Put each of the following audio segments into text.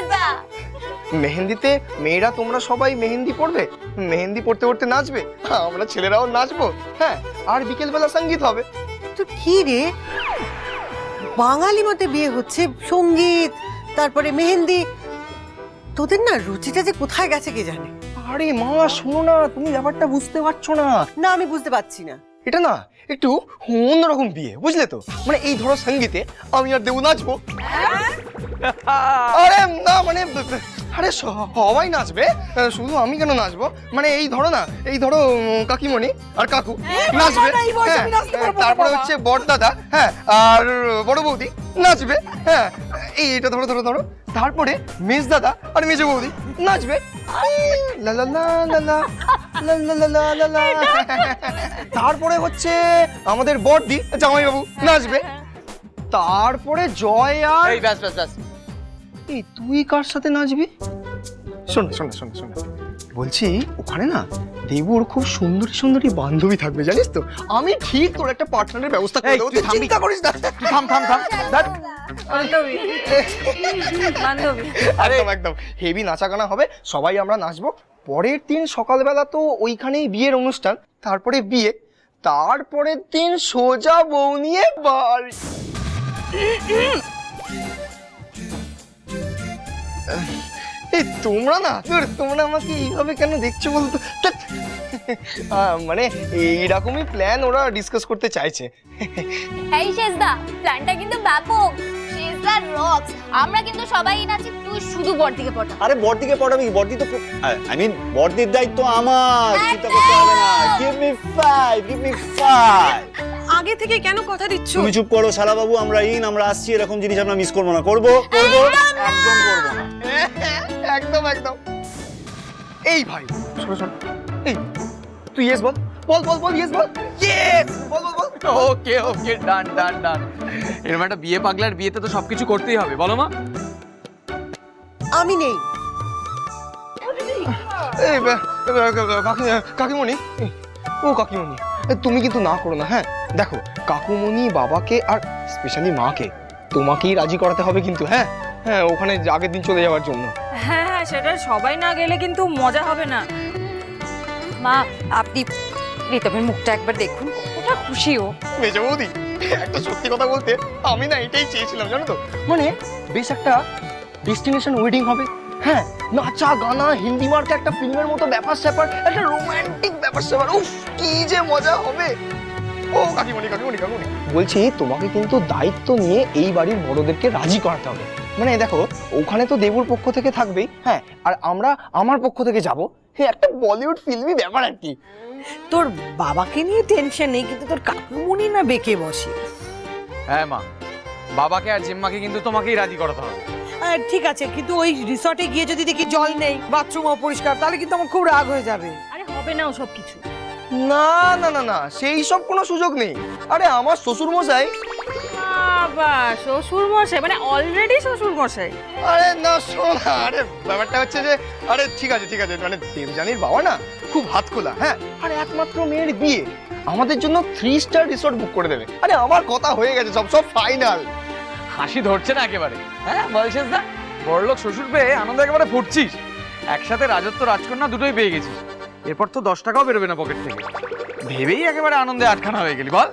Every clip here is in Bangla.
শেষদা। মেহেন্দিতে মেয়েরা তোমরা সবাই মেহেন্দি পড়বে, মেহেন্দি পড়তে পড়তে নাচবে, আমরা ছেলেরাও নাচবো। হ্যাঁ, আর বিকেলবেলা সঙ্গীত হবে। তো কি রে, বাঙালি মতে বিয়ে হচ্ছে, সঙ্গীত তারপরে মেহেন্দি, তোদের না রুচিটা যে কোথায় গেছে কে জানে। আরে মা শোনো না, তুমি ব্যাপারটা বুঝতে পারছো না। না আমি বুঝতে পারছি না। এটা না একটু অন্যরকম বিয়ে, বুঝলে তো? মানে এই ধরো সঙ্গীতে আমি আর দেবু নাচবো। আরে না মানে আরে সবাই নাচবে, শুধু আমি কেন নাচবো? মানে এই ধরো না, এই ধরো কাকিমণি আর কাকু নাচবে, হ্যাঁ, তারপরে হচ্ছে বড় দাদা, হ্যাঁ, আর বড় বৌদি নাচবে, হ্যাঁ, এইটা ধরো ধরো ধরো, তারপরে মেজ দাদা আর মেজ বৌদি নাচবে, লা লা লা লা লা লা লা লা লা লা। তারপরে হচ্ছে আমাদের বড়দি জামাইবাবু নাচবে, তারপরে জয় আর এই ব্যাস ব্যাস ব্যাস, এই তুই কার সাথে নাচবি? শোন শোন শোন শোন, বলছি ওখানে না দেবুর খুব সুন্দরী সুন্দরী বান্ধবী থাকবে, জানিস তো? আমি ঠিক তোর একটা পার্টনারের ব্যবস্থা করে দেবো, তুই চিন্তা করিস না। থাম থাম থাম, বান্ধবী বান্ধবী। একদম একদম হেভি নাচা গানা হবে, সবাই আমরা নাচবো। পরের দিন সকালবেলা তো ওইখানেই বিয়ের অনুষ্ঠান, তারপরে বিয়ে, তারপরের দিন সোজা বউ নিয়ে বাড়ি। এই তোমরা না, তোমরা আমাকে এইভাবে কেন দেখছো বলতো? মানে এইরকমই প্ল্যান ওরা ডিসকাস করতে চাইছে। এই শেষদা, প্ল্যানটা কিন্তু ব্যাপক। শেষদা রক্স। আমরা কিন্তু সবাই নাচি, তুই শুধু বড়দিকে পড়া। আরে বড়দিকে পড়াবি, বড়দি তো আই মিন বড়দির দায়িত্ব আমার, চিন্তা করতে হবে না। Give me 5, give me 5। আগে থেকে কেন কথা দিচ্ছ? তুমি চুপ করো শালা বাবু, আমরা আমরা আসছি, এরকম জিনিস আমরা মিস করবো না। করবো করবো, একদম করবো না। একদম একদম। এই ভাই শোনো শোনো, এই তুই ইয়েস বল, বল বল বল, ইয়েস বল, ইয়েস বল বল বল। ওকে ওকে, ডান ডান ডান। এরকম একটা বিয়ে পাগলার বিয়েতে তো সবকিছু করতেই হবে, বলো মা। আমি নেই। এই কাকিমণি, ও কাকিমণি, তুমি কিন্তু না করো না, হ্যাঁ? দেখো কাকুমণি বাবাকে আর স্পেশালি মাকে তোমাকেই রাজি করাতে হবে কিন্তু, হ্যাঁ হ্যাঁ, ওখানে আগের দিন চলে যাওয়ার জন্য। হ্যাঁ হ্যাঁ, সেটা সবাই না গেলে কিন্তু মজা হবে না। মা, আপনি ঋতমের মুখটা একবার দেখুন, ওটা খুশিও। মেজ বৌদি, একটা সত্যি কথা বলতে আমি না এটাই চেয়েছিলাম, জানো তো? মানে বেশ একটা ডেস্টিনেশন ওয়েডিং হবে, হ্যাঁ, নাচা গানা হিন্দি মার্কে একটা ফিল্মের মতো ব্যাপার স্যাপার, একটা রোমান্টিক ব্যাপার স্যাপার, উফ কি যে মজা হবে। ও কাকিমণি কাকিমণি কাকিমণি, বলছি তোমাকে কিন্তু দায়িত্ব নিয়ে এই বাড়ির বড়দেরকে রাজি করাতে হবে। মানে দেখো ওখানে তো দেবুর পক্ষ থেকে থাকবেই, হ্যাঁ, আর আমরা আমার পক্ষ থেকে যাব, হ্যাঁ, একটা বলিউড ফিল্মি ব্যাপার আর কি। তোর বাবাকে নিয়ে টেনশন নেই, কিন্তু তোর কাকুমণি না বেঁকে বসে। হ্যাঁ মা, বাবাকে আর জিম্মাকে কিন্তু তোমাকেই রাজি করাতে হবে। ঠিক আছে, কিন্তু ওই রিসর্টে গিয়ে যদি দেখি জল নেই, বাথরুম অপরিষ্কার, তাহলে কিন্তু আমার খুব রাগ হয়ে যাবে। আরে হবে না ওসব কিছু। না না না না, সেই সব কোনো সুযোগ নেই। আরে আমার শ্বশুর মশাই, বাবা, শ্বশুর মশাই মানে অলরেডি শ্বশুর মশাই? আরে না শোনা, আরে ব্যাপারটা হচ্ছে যে, আরে ঠিক আছে ঠিক আছে, মানে দেবযানীর বাবা না খুব হাত খোলা, হ্যাঁ, আর একমাত্র মেয়ের বিয়ে, আমাদের জন্য 3 স্টার রিসর্ট বুক করে দেবে। আরে আমার কথা হয়ে গেছে, সব সব ফাইনাল। হাসি ধরছে না একেবারে? হ্যাঁ বলছিস না, বড়লোক শ্বশুর পেয়ে আনন্দ একেবারে ফুটছিস। একসাথে রাজত্ব রাজকন্যা দুটোই পেয়ে গেছিস, এরপর তো 10 টাকাও বেরোবে না পকেট থেকে। ভেবেই একেবারে আনন্দে আটখানা হয়ে গেলি, বল।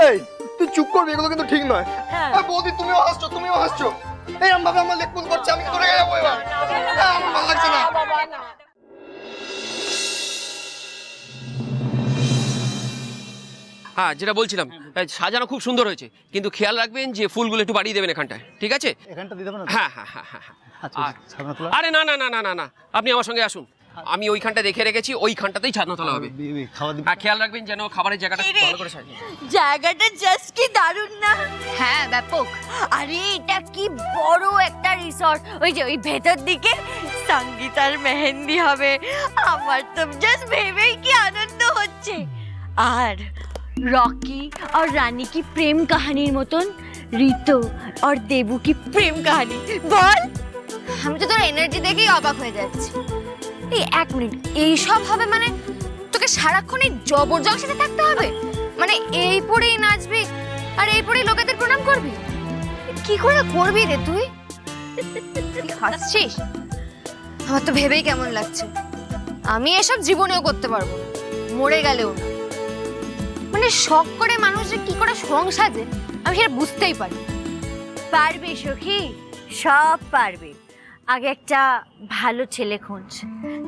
এই তুই চুপ করবি, এগুলো কিন্তু ঠিক নয়। আর বৌদি তুমিও হাসছো, তুমিও হাসছো। এই আমি ভাবে আমার লেকপুল করছে, আমি তোরে যাবো এবার। আমার ভালো লাগছে না। হ্যাঁ, যেটা বলছিলাম, সাজানো খুব সুন্দর হয়েছে, কিন্তু খেয়াল রাখবেন যে ফুলগুলো একটু বাড়িয়ে দেবেন এখানটায়, ঠিক আছে? এখানটা দিতে হবে না? হ্যাঁ হ্যাঁ হ্যাঁ হ্যাঁ। আচ্ছা, ছাদনা তোলা? আরে না না না না না না, আপনি আমার সঙ্গে আসুন, আমি ওইখানটা দেখে রেখেছি, ওইখানটাতেই ছাদনা তোলা হবে। খাওয়া দিবি? হ্যাঁ, খেয়াল রাখবেন যেন খাবারের জায়গাটা ভালো করে সাজিয়ে। জায়গাটা জাস্ট কি দারুণ না? হ্যাঁ ব্যাপক। আরে এটা কি বড় একটা রিসর্ট, ওই যে ওই ভেতর দিকে সঙ্গীত আর মেহেন্দি হবে, আমার তো জাস্ট ভেবেই কি আনন্দ হচ্ছে। আর রকি और রানী কি প্রেম কাহিনীর মতন ঋতু और দেবু কি প্রেম কাহিনী, বল। আমি তো তোর এনার্জি দেখেই অবাক হয়ে যাচ্ছি। এই এক মিনিট, এইসব হবে মানে তোকে সারাক্ষণ এই জবরদস্তের সাথে থাকতে হবে? মানে এই পরেই নাচবি আর এই পরেই লোকেদের প্রণাম করবি? কি করে করবি রে তুই? তুই হাসছিস? আমার তো ভেবেই কেমন লাগছে। আমি এসব জীবনেও করতে পারবো না, মরে গেলেও না। মানে শখ করে মানুষের কি করে সং সাজে আমি সেটা বুঝতেই পারি। পারবে সখী, সব পারবে। আগে একটা ভালো ছেলে খোঁজ,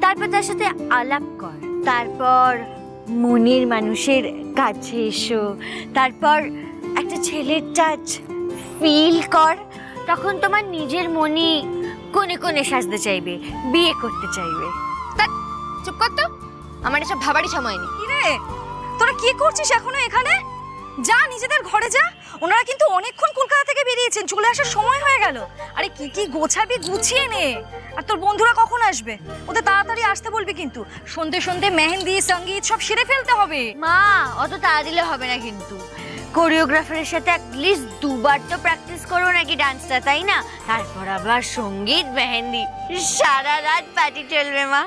তারপর তার সাথে আলাপ কর, তারপর মনের মানুষের কাছে এসো, তারপর একটা ছেলের টাচ ফিল কর। তখন তোমার নিজের মনই কোণে কোণে সাজতে চাইবে, বিয়ে করতে চাইবে। তা চুপ কর তো, আমার এসব ভাবারই সময় নেই। কি রে, তোরা কি করছিস এখনো এখানে? যা নিজেদের ঘরে যা। ওনারা কিন্তু অনেকক্ষণ কলকাতা থেকে বেরিয়েছেন, চলে আসার সময় হয়ে গেল। আরে কি কি গোছাবি গুছিয়ে নে। আর তোর বন্ধুরা কখন আসবে? ওদের তাড়াতাড়ি আসতে বলবি কিন্তু। সন্ধে সন্ধে মেহেন্দি সঙ্গীত সব সেরে ফেলতে হবে। মা, অত তাড়া দিলে হবে না কিন্তু। কোরিওগ্রাফারের সাথে অ্যাটলিস্ট 2 বার তো প্র্যাকটিস করবো নাকি ডান্সটা, তাই না? তারপর আবার সঙ্গীত মেহেন্দি, সারা রাত পার্টি চলবে মা।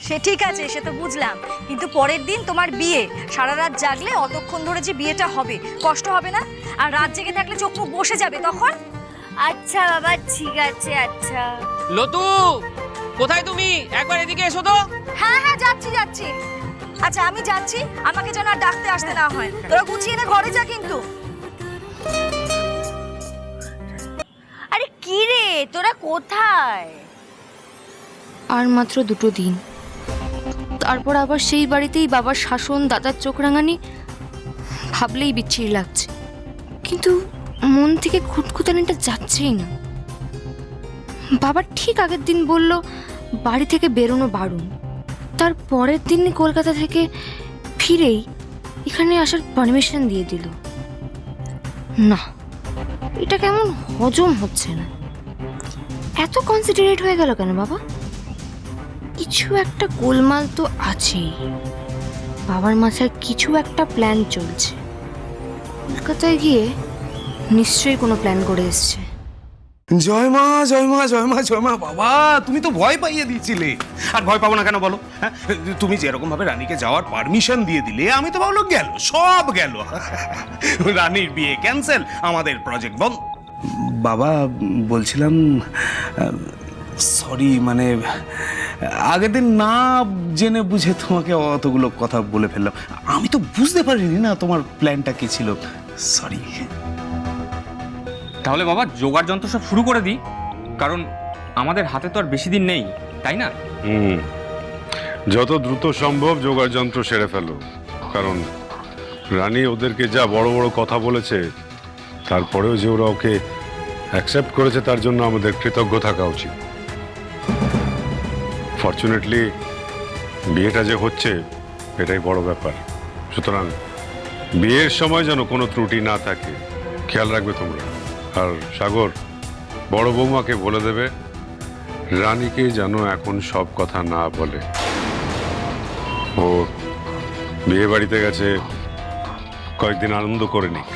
সে ঠিক আছে, সে তো বুঝলাম, কিন্তু পরের দিন তোমার বিয়ে। সারা রাত জাগলে অতক্ষণ ধরে যে বিয়েটা হবে, কষ্ট হবে না? আর রাত জেগে থাকলে চোখ মুখ বসে যাবে তখন। আচ্ছা বাবা, ঠিক আছে। আচ্ছা লতু, কোথায় তুমি? একবার এদিকে এসো তো। হ্যাঁ হ্যাঁ, যাচ্ছি যাচ্ছি। আচ্ছা আমি যাচ্ছি, আমাকে যেন আর ডাকতে আসতে না হয়। তোরা গুছিয়ে নে, ঘরে যা কিন্তু। আরে কি রে, তোরা কোথায়? আর মাত্র 2 দিন, তারপর আবার সেই বাড়িতেই বাবার শাসন, দাদার চোখ রাঙানি। ভাবলেই বিচ্ছিরি লাগছে, কিন্তু মন থেকে খুঁতখুঁতানিটা যাচ্ছেই না। বাবা ঠিক আগের দিন বলল বাড়ি থেকে বেরোনো বারণ, তার পরের দিনই কলকাতা থেকে ফিরেই এখানে আসার পারমিশন দিয়ে দিল। না, এটা কেমন হজম হচ্ছে না। এত কনসিডারেট হয়ে গেল কেন বাবা? কিছু একটা গোলমাল তো আছেই। বাবার মাথায় কিছু একটা প্ল্যান চলছে। কলকাতায় গিয়ে নিশ্চয়ই কোনো প্ল্যান করে এসছে। জয় মা, জয় মা, জয় মা, জয় মা। বাবা, তুমি তো ভয় পাইয়ে দিয়েছিলে। আর ভয় পাবো না কেন বলো? হ্যাঁ, তুমি যেরকম ভাবে রানীকে যাওয়ার পারমিশন দিয়ে দিলে, আমি তো ভাবলো গেল, সব গেল। রানীর বিয়ে ক্যান্সেল, আমাদের প্রজেক্ট বন্ধ। বাবা, বলছিলাম সরি, মানে আগের দিন না জেনে বুঝে তোমাকে অতগুলো কথা বলে ফেললাম। আমি তো বুঝতে পারিনি না তোমার প্ল্যানটা কি ছিল। সরি। তাহলে বাবা জোগাড় যন্ত্র সব শুরু করে দিই, কারণ আমাদের হাতে তো আর বেশি দিন নেই, তাই না? যত দ্রুত সম্ভব জোগাড় যন্ত্র সেরে ফেলো, কারণ রানী ওদেরকে যা বড় বড় কথা বলেছে, তারপরেও যে ওরা ওকে অ্যাকসেপ্ট করেছে, তার জন্য আমাদের কৃতজ্ঞ থাকা উচিত। ফরচুনেটলি বিয়েটা যে হচ্ছে, এটাই বড় ব্যাপার। সুতরাং বিয়ের সময় যেন কোনো ত্রুটি না থাকে, খেয়াল রাখবে তোমরা। আর সাগর, বড় বৌমাকে বলে দেবে রানীকে যেন এখন সব কথা না বলে। ও বিয়ে বাড়িতে গেছে, কয়েকদিন আনন্দ করে নিক।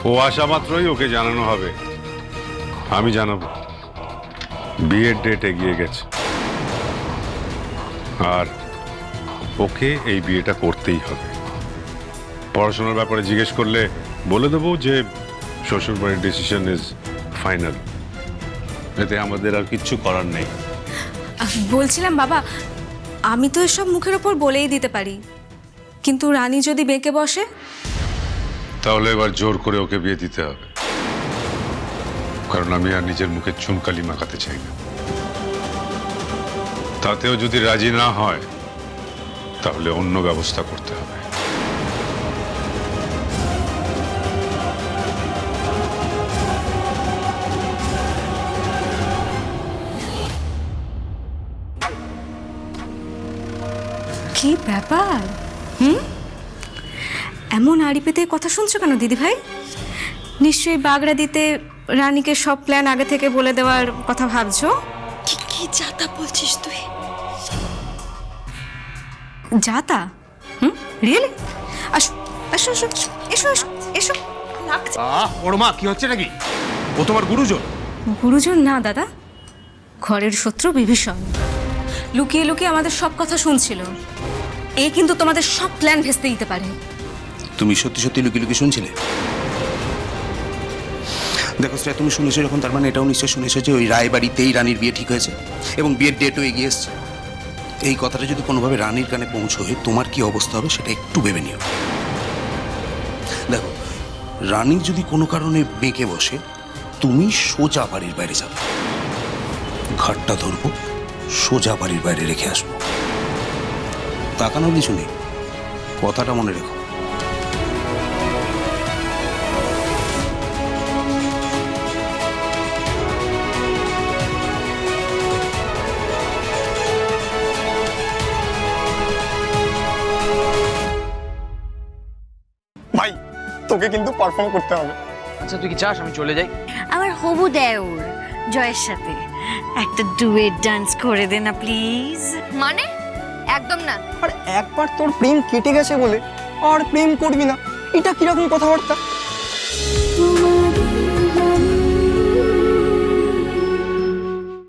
ও আসা মাত্রই ওকে জানানো হবে, আমি জানাবো বিয়ের ডেট এগিয়ে গেছে, আর ওকে এই বিয়েটা করতেই হবে। পড়াশোনার ব্যাপারে জিজ্ঞেস করলে বলে দেবো যে শ্বশুরবাড়ির ডিসিশন ইজ ফাইনাল। এতে আমাদের আর কিচ্ছু করার নেই। বলছিলাম বাবা, আমি তো এসব মুখের ওপর বলেই দিতে পারি, কিন্তু রানী যদি বেঁকে বসে, তাহলে এবার জোর করে ওকে বিয়ে দিতে হবে, কারণ আমি আর নিজের মুখে চুনকালি মাখাতে চাই না। তাতেও যদি রাজি না হয়, তাহলে অন্য ব্যবস্থা করতে হবে। কি ব্যাপার? এমন আড়ি পেতে কথা শুনছো কেন দিদি ভাই? নিশ্চয়ই বাগড়া দিতে রানীকে সব প্ল্যান আগে থেকে বলে দেওয়ার কথা ভাবছো। কি যাতা বলছিস তুই? যাতা? রিয়েলি? আসো আসো আসো, এসো এসো এসো। ওর মা, কি হচ্ছে নাকি? ও তোমার গুরুজন? গুরুজন না দাদা, ঘরের শত্রু বিভীষণ। লুকিয়ে লুকিয়ে আমাদের সব কথা শুনছিল। এ কিন্তু তোমাদের সব প্ল্যান ভেস্তে দিতে পারে। তুমি সত্যি সত্যি লুকিয়ে লুকিয়ে শুনছিলে? দেখো শ্রেয়া, তুমি শুনেছো যখন, তার মানে এটাও নিশ্চয় শুনেছো যে ওই রায়বাড়িতেই রানীর বিয়ে ঠিক হয়েছে এবং বিয়ের ডেটও এগিয়ে এসছে। এই কথাটা যদি কোনোভাবে রানীর কানে পৌঁছয়, তোমার কি অবস্থা হবে সেটা একটু ভেবে নিও। দেখো, রানী যদি কোনো কারণে বেঁকে বসে, তুমি সোজা বাড়ির বাইরে যাবে, ঘাটটা ধরবো, সোজা বাড়ির বাইরে রেখে আসবো। তাকানোর কিছু নেই, কথাটা মনে রেখো। ভাই তোকে কিন্তু পারফর্ম করতে হবে। আচ্ছা তুই কি চাস আমি চলে যাই? আমার হবু দেওর জয়ের সাথে একটা ডুয়েট ডান্স করে দে না প্লিজ। মানে একদম না। আর একবার তোর প্রেম কেটে গেছে বলে আর প্রেম করবি না, এটা কিরকম কথাবার্তা?